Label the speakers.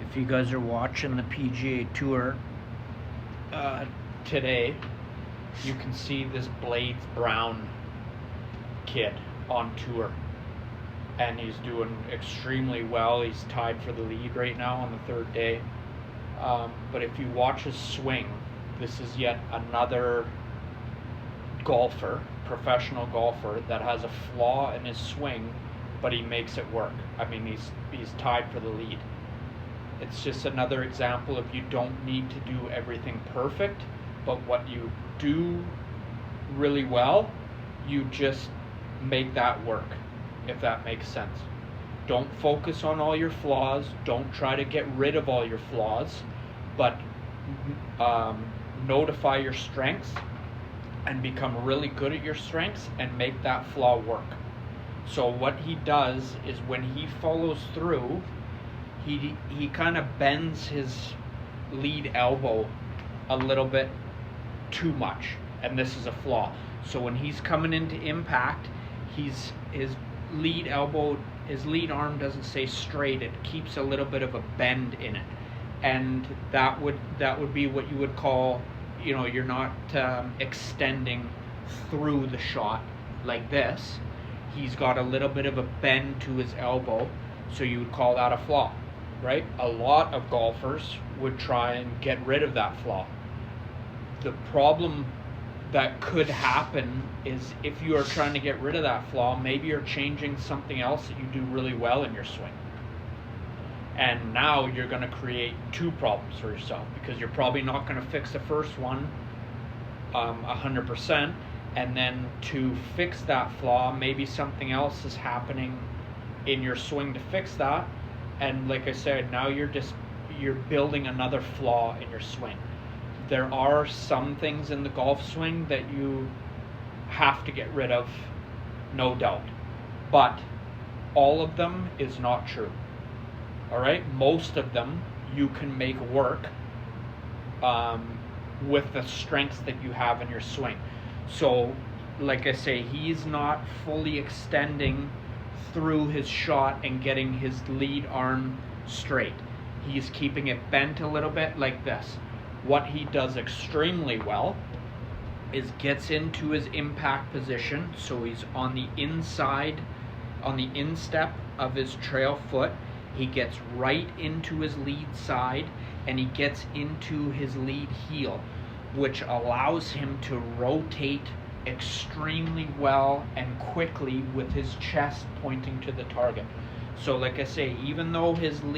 Speaker 1: if you guys are watching the PGA Tour today, you can see this Blades Brown kid on tour, and he's doing extremely well. He's tied for the lead right now on the third day. But if you watch his swing, this is yet another golfer, professional golfer, that has a flaw in his swing, but he makes it work. I mean, he's tied for the lead. It's just another example of you don't need to do everything perfect, but what you do really well, you just make that work, if that makes sense. Don't focus on all your flaws. Don't try to get rid of all your flaws, but notify your strengths and become really good at your strengths and make that flaw work. So what he does is when he follows through, he kind of bends his lead elbow a little bit too much, and this is a flaw. So when he's coming into impact, his lead arm doesn't stay straight. It keeps a little bit of a bend in it, and that would be what you would call, you're not extending through the shot like this. He's got a little bit of a bend to his elbow, so you would call that a flaw, right? A lot of golfers would try and get rid of that flaw. The problem that could happen is if you are trying to get rid of that flaw, maybe you're changing something else that you do really well in your swing. And now you're going to create two problems for yourself, because you're probably not going to fix the first one 100%. And then to fix that flaw, maybe something else is happening in your swing to fix that. And like I said, now you're building another flaw in your swing. There are some things in the golf swing that you have to get rid of, no doubt. But all of them is not true. All right? Most of them you can make work with the strengths that you have in your swing. So, like I say, he's not fully extending through his shot and getting his lead arm straight. He's keeping it bent a little bit like this. What he does extremely well is gets into his impact position, so he's on the inside, on the instep of his trail foot. He gets right into his lead side, and he gets into his lead heel, which allows him to rotate extremely well and quickly with his chest pointing to the target. So like I say, even though his